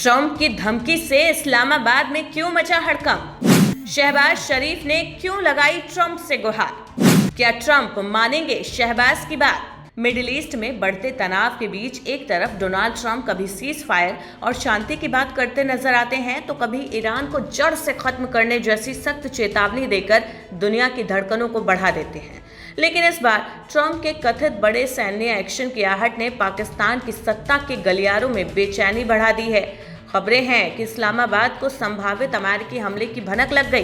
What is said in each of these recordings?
Trump की धमकी से इस्लामाबाद में क्यों मचा हड़कंप? शहबाज शरीफ ने क्यों लगाई ट्रंप से गुहार? क्या ट्रंप मानेंगे शहबाज की बात? मिडिल ईस्ट में बढ़ते तनाव के बीच एक तरफ डोनाल्ड ट्रंप कभी सीज फायर और शांति की बात करते नजर आते हैं तो कभी ईरान को जड़ से खत्म करने जैसी सख्त चेतावनी देकर दुनिया की धड़कनों को बढ़ा देते हैं। लेकिन इस बार ट्रंप के कथित बड़े सैन्य एक्शन की आहट ने पाकिस्तान की सत्ता के गलियारों में बेचैनी बढ़ा दी है। खबरें हैं कि इस्लामाबाद को संभावित अमेरिकी हमले की भनक लग गई।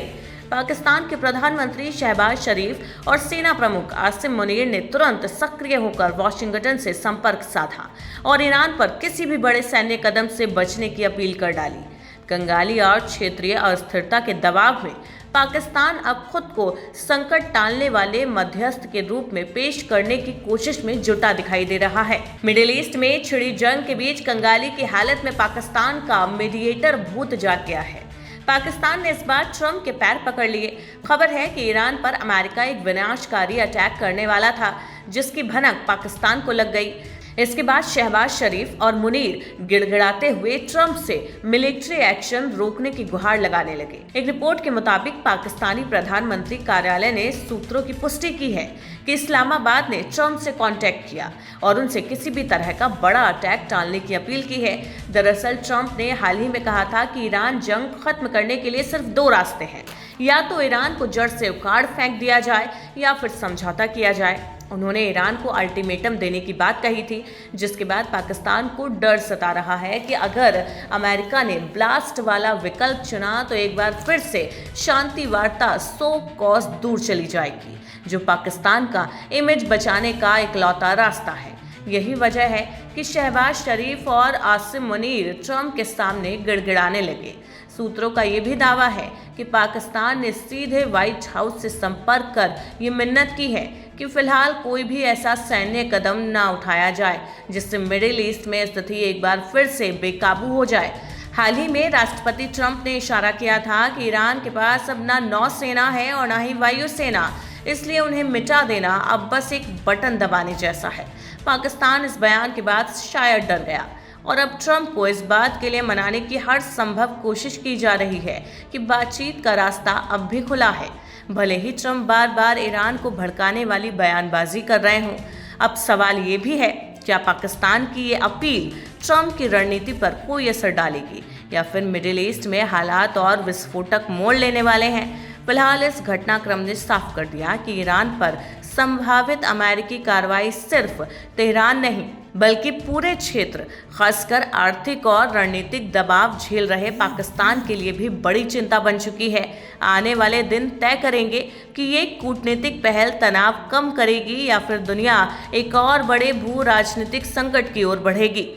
पाकिस्तान के प्रधानमंत्री शहबाज शरीफ और सेना प्रमुख आसिम मुनीर ने तुरंत सक्रिय होकर वॉशिंगटन से संपर्क साधा और ईरान पर किसी भी बड़े सैन्य कदम से बचने की अपील कर डाली। कंगाली और क्षेत्रीय अस्थिरता के दबाव में पाकिस्तान अब खुद को संकट टालने वाले मध्यस्थ के रूप में पेश करने की कोशिश में जुटा दिखाई दे रहा है। मिडिल ईस्ट में छिड़ी जंग के बीच कंगाली की हालत में पाकिस्तान का मीडिएटर भूत जाग गया है। पाकिस्तान ने इस बार ट्रंप के पैर पकड़ लिए। खबर है कि ईरान पर अमेरिका एक विनाशकारी अटैक करने वाला था, जिसकी भनक पाकिस्तान को लग गई। इसके बाद शहबाज शरीफ और मुनीर गिड़गिड़ाते हुए ट्रंप से मिलिट्री एक्शन रोकने की गुहार लगाने लगे। एक रिपोर्ट के मुताबिक पाकिस्तानी प्रधानमंत्री कार्यालय ने सूत्रों की पुष्टि की है कि इस्लामाबाद ने ट्रंप से कांटेक्ट किया और उनसे किसी भी तरह का बड़ा अटैक टालने की अपील की है। दरअसल ट्रंप ने हाल ही में कहा था कि ईरान जंग खत्म करने के लिए सिर्फ दो रास्ते हैं, या तो ईरान को जड़ से उखाड़ फेंक दिया जाए या फिर समझौता किया जाए। उन्होंने ईरान को अल्टीमेटम देने की बात कही थी, जिसके बाद पाकिस्तान को डर सता रहा है कि अगर अमेरिका ने ब्लास्ट वाला विकल्प चुना तो एक बार फिर से शांति वार्ता सो कॉस दूर चली जाएगी, जो पाकिस्तान का इमेज बचाने का इकलौता रास्ता है। यही वजह है कि शहबाज शरीफ और आसिम मुनीर ट्रंप के सामने गिड़गिड़ाने लगे। सूत्रों का यह भी दावा है कि पाकिस्तान ने सीधे व्हाइट हाउस से संपर्क कर ये मिन्नत की है कि फिलहाल कोई भी ऐसा सैन्य कदम न उठाया जाए जिससे मिडिल ईस्ट में स्थिति एक बार फिर से बेकाबू हो जाए। हाल ही में राष्ट्रपति ट्रंप ने इशारा किया था कि ईरान के पास अब ना नौसेना है और ना ही वायुसेना, इसलिए उन्हें मिटा देना अब बस एक बटन दबाने जैसा है। पाकिस्तान इस बयान के बाद शायद डर गया और अब ट्रंप को इस बात के लिए मनाने की हर संभव कोशिश की जा रही है कि बातचीत का रास्ता अब भी खुला है। भले ही ट्रंप बार बार ईरान को भड़काने वाली बयानबाजी कर रहे हों, अब सवाल ये भी है क्या पाकिस्तान की ये अपील ट्रंप की रणनीति पर कोई असर डालेगी या फिर मिडिल ईस्ट में हालात और विस्फोटक मोड़ लेने वाले हैं। फिलहाल इस घटनाक्रम ने साफ कर दिया कि ईरान पर संभावित अमेरिकी कार्रवाई सिर्फ तेहरान नहीं बल्कि पूरे क्षेत्र, खासकर आर्थिक और रणनीतिक दबाव झेल रहे पाकिस्तान के लिए भी बड़ी चिंता बन चुकी है। आने वाले दिन तय करेंगे कि ये कूटनीतिक पहल तनाव कम करेगी या फिर दुनिया एक और बड़े भू राजनीतिक संकट की ओर बढ़ेगी।